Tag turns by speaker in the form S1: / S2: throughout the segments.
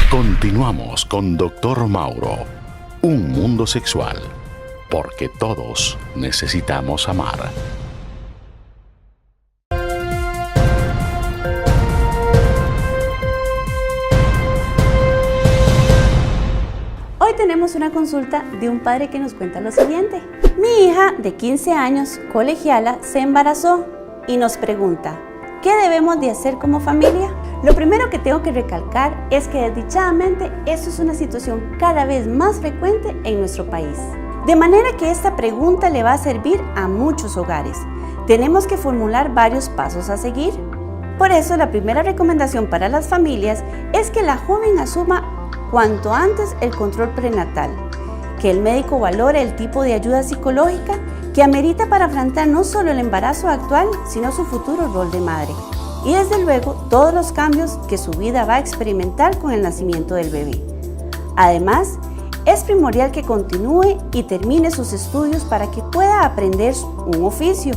S1: Continuamos con Dr. Mauro, un mundo sexual, porque todos necesitamos amar.
S2: Hoy tenemos una consulta de un padre que nos cuenta lo siguiente. Mi hija de 15 años, colegiala, se embarazó y nos pregunta, ¿qué debemos de hacer como familia? Lo primero que tengo que recalcar es que desdichadamente eso es una situación cada vez más frecuente en nuestro país. De manera que esta pregunta le va a servir a muchos hogares. Tenemos que formular varios pasos a seguir. Por eso la primera recomendación para las familias es que la joven asuma cuanto antes el control prenatal, que el médico valore el tipo de ayuda psicológica que amerita para afrontar no solo el embarazo actual, sino su futuro rol de madre. Y desde luego todos los cambios que su vida va a experimentar con el nacimiento del bebé. Además, es primordial que continúe y termine sus estudios para que pueda aprender un oficio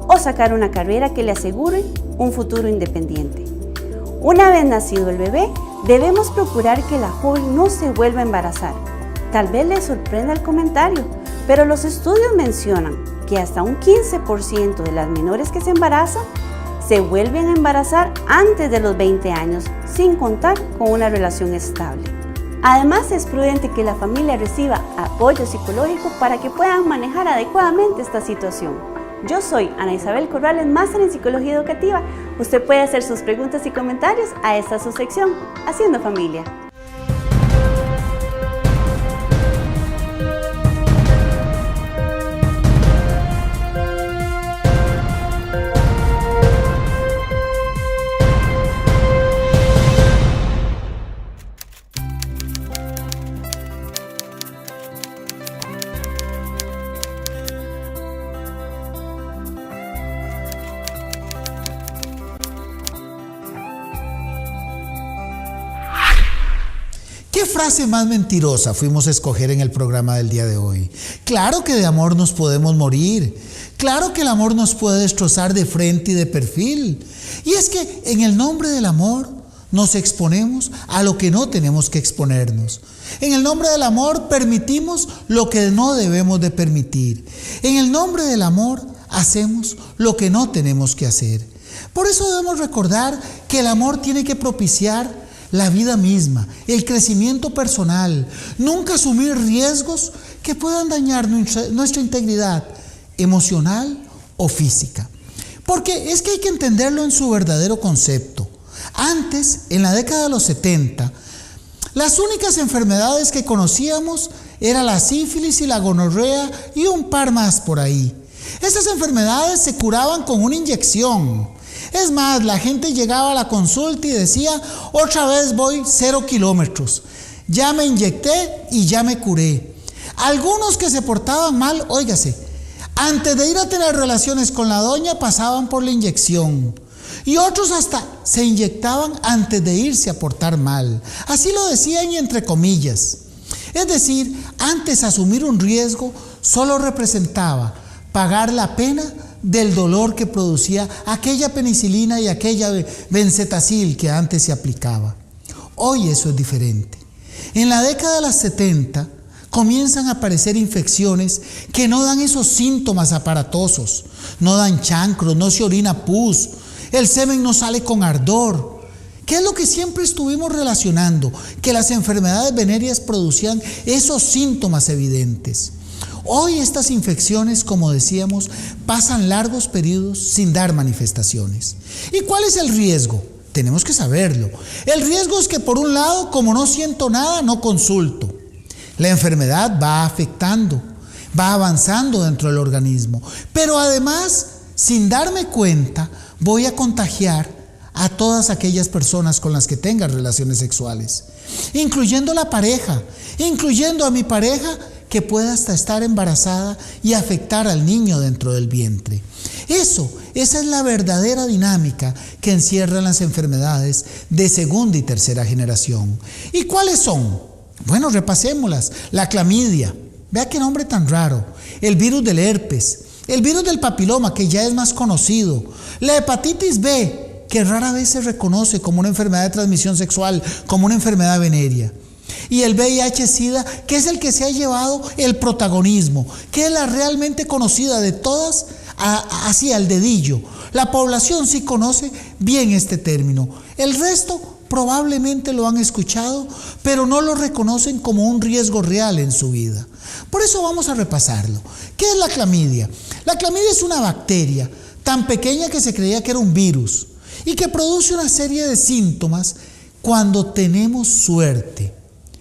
S2: o sacar una carrera que le asegure un futuro independiente. Una vez nacido el bebé, debemos procurar que la joven no se vuelva a embarazar. Tal vez le sorprenda el comentario, pero los estudios mencionan que hasta un 15% de las menores que se embarazan se vuelven a embarazar antes de los 20 años, sin contar con una relación estable. Además, es prudente que la familia reciba apoyo psicológico para que puedan manejar adecuadamente esta situación. Yo soy Ana Isabel Corrales, máster en Psicología Educativa. Usted puede hacer sus preguntas y comentarios a esta subsección, Haciendo Familia.
S3: ¿Qué frase más mentirosa fuimos a escoger en el programa del día de hoy? Claro que de amor nos podemos morir. Claro que el amor nos puede destrozar de frente y de perfil. Y es que en el nombre del amor nos exponemos a lo que no tenemos que exponernos. En el nombre del amor permitimos lo que no debemos de permitir. En el nombre del amor hacemos lo que no tenemos que hacer. Por eso debemos recordar que el amor tiene que propiciar la vida misma, el crecimiento personal, nunca asumir riesgos que puedan dañar nuestra integridad emocional o física. Porque es que hay que entenderlo en su verdadero concepto. Antes, en la década de los 70, las únicas enfermedades que conocíamos eran la sífilis y la gonorrea y un par más por ahí. Estas enfermedades se curaban con una inyección. Es más, la gente llegaba a la consulta y decía, otra vez voy 0 kilómetros. Ya me inyecté y ya me curé. Algunos que se portaban mal, óigase, antes de ir a tener relaciones con la doña pasaban por la inyección. Y otros hasta se inyectaban antes de irse a portar mal. Así lo decían y entre comillas. Es decir, antes asumir un riesgo solo representaba pagar la pena del dolor que producía aquella penicilina y aquella benzetacil que antes se aplicaba. Hoy eso es diferente. En la década de los 70 comienzan a aparecer infecciones que no dan esos síntomas aparatosos, no dan chancros, no se orina pus, el semen no sale con ardor. ¿Qué es lo que siempre estuvimos relacionando? Que las enfermedades venéreas producían esos síntomas evidentes. Hoy estas infecciones, como decíamos, pasan largos periodos sin dar manifestaciones. ¿Y cuál es el riesgo? Tenemos que saberlo. El riesgo es que por un lado, como no siento nada, no consulto. La enfermedad va afectando, va avanzando dentro del organismo. Pero además, sin darme cuenta, voy a contagiar a todas aquellas personas con las que tengan relaciones sexuales, incluyendo la pareja, incluyendo a mi pareja, que pueda hasta estar embarazada y afectar al niño dentro del vientre. Esa es la verdadera dinámica que encierran las enfermedades de segunda y tercera generación. ¿Y cuáles son? Bueno, repasémoslas. La clamidia, vea qué nombre tan raro. El virus del herpes, el virus del papiloma, que ya es más conocido. La hepatitis B, que rara vez se reconoce como una enfermedad de transmisión sexual, como una enfermedad venérea. Y el VIH-Sida, que es el que se ha llevado el protagonismo, que es la realmente conocida de todas, así al dedillo. La población sí conoce bien este término. El resto probablemente lo han escuchado, pero no lo reconocen como un riesgo real en su vida. Por eso vamos a repasarlo. ¿Qué es la clamidia? La clamidia es una bacteria tan pequeña que se creía que era un virus y que produce una serie de síntomas cuando tenemos suerte.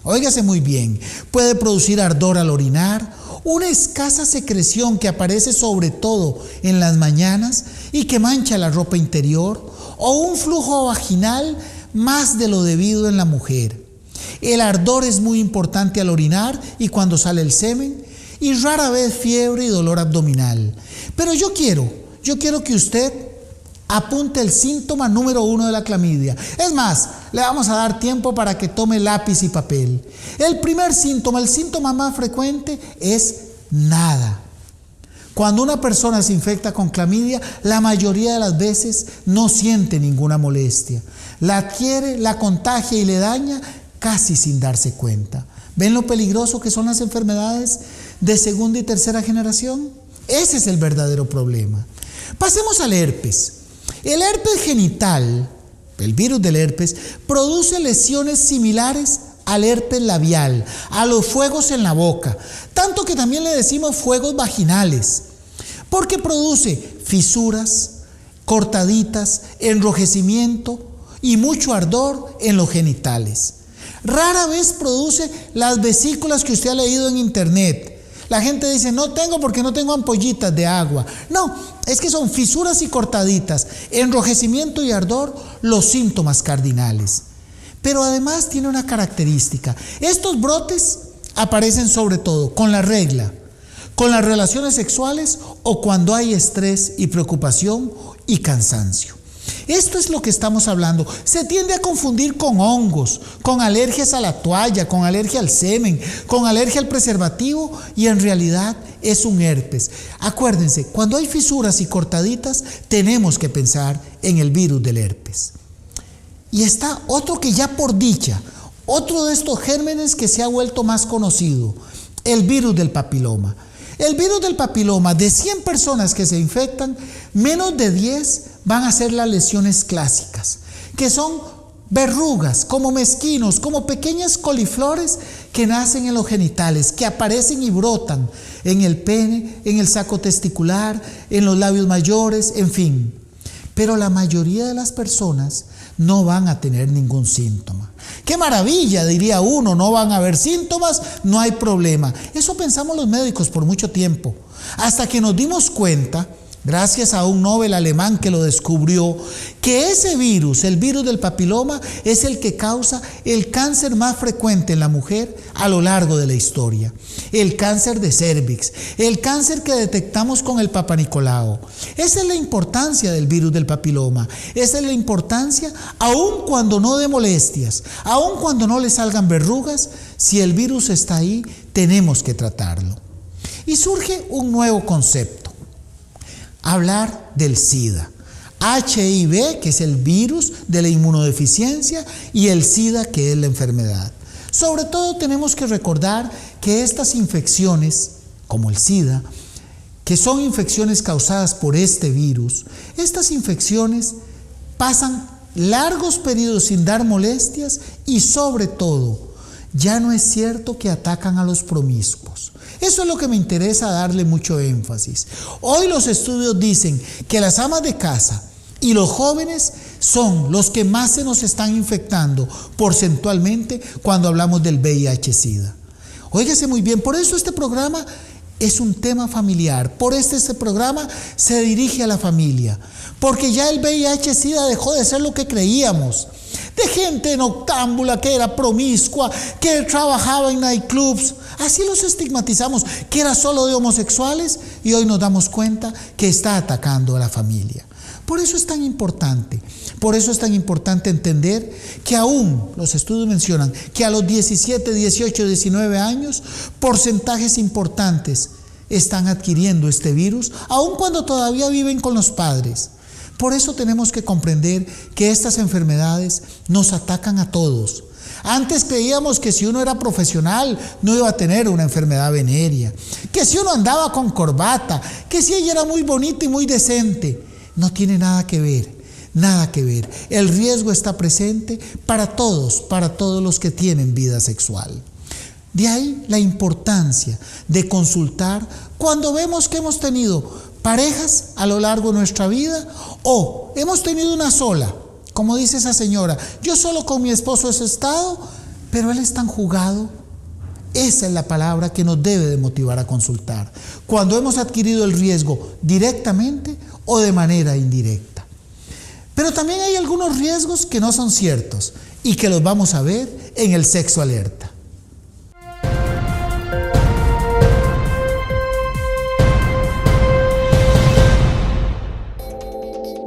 S3: Óigase muy bien, puede producir ardor al orinar, una escasa secreción que aparece sobre todo en las mañanas y que mancha la ropa interior, o un flujo vaginal más de lo debido en la mujer. El ardor es muy importante al orinar y cuando sale el semen, y rara vez fiebre y dolor abdominal. Pero yo quiero que usted apunte el síntoma número 1 de la clamidia. Es más, le vamos a dar tiempo para que tome lápiz y papel. El primer síntoma, el síntoma más frecuente es nada. Cuando una persona se infecta con clamidia, la mayoría de las veces no siente ninguna molestia. La adquiere, la contagia y le daña casi sin darse cuenta. ¿Ven lo peligroso que son las enfermedades de segunda y tercera generación? Ese es el verdadero problema. Pasemos al herpes. El herpes genital, el virus del herpes, produce lesiones similares al herpes labial, a los fuegos en la boca, tanto que también le decimos fuegos vaginales, porque produce fisuras, cortaditas, enrojecimiento y mucho ardor en los genitales. Rara vez produce las vesículas que usted ha leído en internet. La gente dice, no tengo porque no tengo ampollitas de agua. No, es que son fisuras y cortaditas, enrojecimiento y ardor, los síntomas cardinales. Pero además tiene una característica. Estos brotes aparecen sobre todo con la regla, con las relaciones sexuales o cuando hay estrés y preocupación y cansancio. Esto es lo que estamos hablando. Se tiende a confundir con hongos, con alergias a la toalla, con alergia al semen, con alergia al preservativo, y en realidad es un herpes. Acuérdense, cuando hay fisuras y cortaditas, tenemos que pensar en el virus del herpes. Y está otro que ya por dicha, otro de estos gérmenes que se ha vuelto más conocido, el virus del papiloma. El virus del papiloma, de 100 personas que se infectan, menos de 10 van a ser las lesiones clásicas, que son verrugas, como mezquinos, como pequeñas coliflores que nacen en los genitales, que aparecen y brotan en el pene, en el saco testicular, en los labios mayores, en fin. Pero la mayoría de las personas no van a tener ningún síntoma. ¡Qué maravilla!, diría uno, no van a haber síntomas, no hay problema. Eso pensamos los médicos por mucho tiempo, hasta que nos dimos cuenta, gracias a un Nobel alemán que lo descubrió, que ese virus, el virus del papiloma, es el que causa el cáncer más frecuente en la mujer a lo largo de la historia. El cáncer de cérvix, el cáncer que detectamos con el Papa Nicolau. Esa es la importancia del virus del papiloma. Esa es la importancia, aun cuando no dé molestias, aun cuando no le salgan verrugas, si el virus está ahí, tenemos que tratarlo. Y surge un nuevo concepto. Hablar del SIDA, HIV, que es el virus de la inmunodeficiencia, y el SIDA, que es la enfermedad. Sobre todo tenemos que recordar que estas infecciones, como el SIDA, que son infecciones causadas por este virus, estas infecciones pasan largos periodos sin dar molestias y sobre todo, ya no es cierto que atacan a los promiscuos. Eso es lo que me interesa darle mucho énfasis. Hoy los estudios dicen que las amas de casa y los jóvenes son los que más se nos están infectando porcentualmente cuando hablamos del VIH-Sida. Óigase muy bien, por eso este programa es un tema familiar, por este programa se dirige a la familia, porque ya el VIH-Sida dejó de ser lo que creíamos, de gente noctámbula que era promiscua, que trabajaba en nightclubs. Así los estigmatizamos, que era solo de homosexuales, y hoy nos damos cuenta que está atacando a la familia. Por eso es tan importante entender que aún los estudios mencionan que a los 17, 18, 19 años, porcentajes importantes están adquiriendo este virus, aun cuando todavía viven con los padres. Por eso tenemos que comprender que estas enfermedades nos atacan a todos. Antes creíamos que si uno era profesional no iba a tener una enfermedad venérea, que si uno andaba con corbata, que si ella era muy bonita y muy decente. No tiene nada que ver, nada que ver. El riesgo está presente para todos los que tienen vida sexual. De ahí la importancia de consultar cuando vemos que hemos tenido parejas a lo largo de nuestra vida o hemos tenido una sola. Como dice esa señora, yo solo con mi esposo he estado, pero él es tan jugado. Esa es la palabra que nos debe de motivar a consultar. Cuando hemos adquirido el riesgo directamente o de manera indirecta. Pero también hay algunos riesgos que no son ciertos y que los vamos a ver en el Sexo Alerta.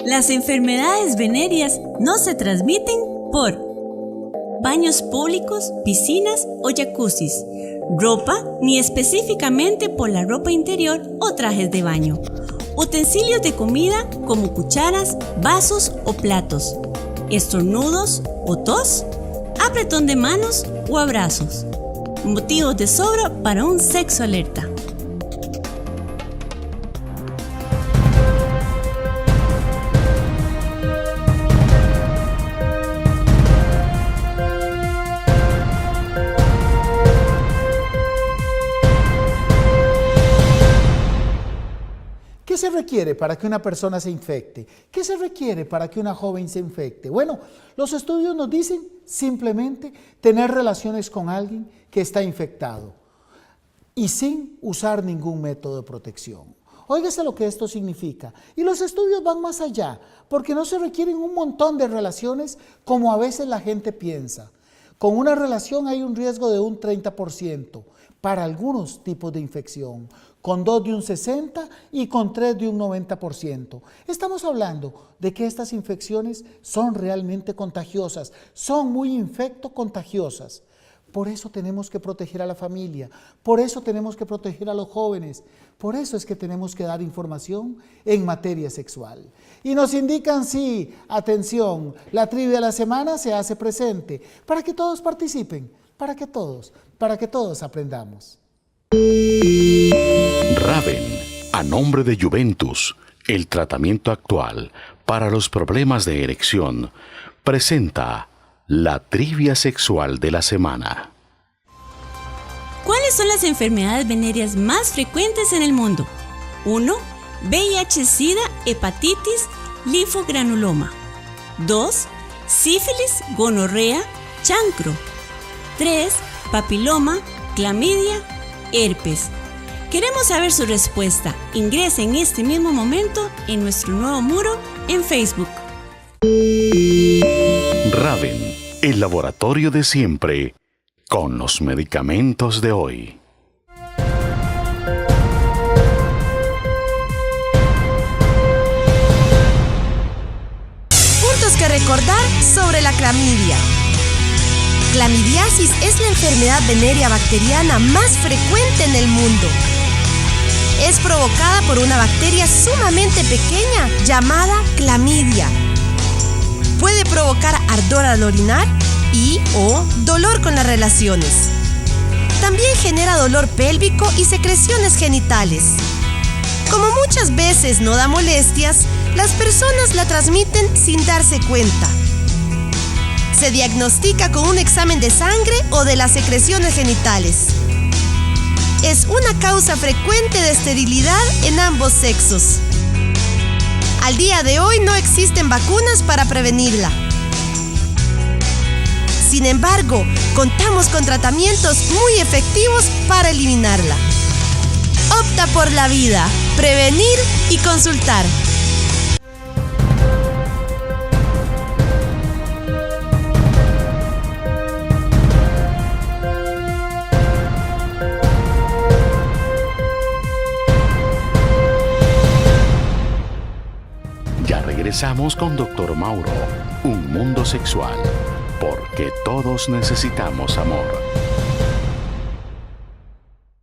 S2: Las enfermedades venéreas no se transmiten por baños públicos, piscinas o jacuzzis, ropa ni específicamente por la ropa interior o trajes de baño, utensilios de comida como cucharas, vasos o platos, estornudos o tos, apretón de manos o abrazos. Motivos de sobra para un sexo alerta.
S3: ¿Qué se requiere para que una persona se infecte? ¿Qué se requiere para que una joven se infecte? Bueno, los estudios nos dicen simplemente tener relaciones con alguien que está infectado y sin usar ningún método de protección. Óigase lo que esto significa. Y los estudios van más allá, porque no se requieren un montón de relaciones como a veces la gente piensa. Con una relación hay un riesgo de un 30% para algunos tipos de infección, con 2 de un 60% y con 3 de un 90%. Estamos hablando de que estas infecciones son realmente contagiosas, son muy infectocontagiosas. Por eso tenemos que proteger a la familia, por eso tenemos que proteger a los jóvenes, por eso es que tenemos que dar información en materia sexual. Y nos indican, sí, atención, la trivia de la semana se hace presente, para que todos participen, para que todos aprendamos.
S1: Raven, a nombre de Juventus, el tratamiento actual para los problemas de erección, presenta la trivia sexual de la semana.
S2: ¿Cuáles son las enfermedades venéreas más frecuentes en el mundo? 1. VIH-Sida, hepatitis, linfogranuloma. 2. Sífilis, gonorrea, chancro. 3. Papiloma, clamidia, herpes. Queremos saber su respuesta. Ingrese en este mismo momento en nuestro nuevo muro en Facebook.
S1: Raven, el laboratorio de siempre, con los medicamentos de hoy.
S4: Puntos que recordar sobre la clamidia. Clamidiasis es la enfermedad venérea bacteriana más frecuente en el mundo. Es provocada por una bacteria sumamente pequeña llamada clamidia. Puede provocar ardor al orinar y o dolor con las relaciones. También genera dolor pélvico y secreciones genitales. Como muchas veces no da molestias, las personas la transmiten sin darse cuenta. Se diagnostica con un examen de sangre o de las secreciones genitales. Es una causa frecuente de esterilidad en ambos sexos. Al día de hoy no existen vacunas para prevenirla. Sin embargo, contamos con tratamientos muy efectivos para eliminarla. Opta por la vida, prevenir y consultar.
S1: Regresamos con Dr. Mauro, un mundo sexual, porque todos necesitamos amor.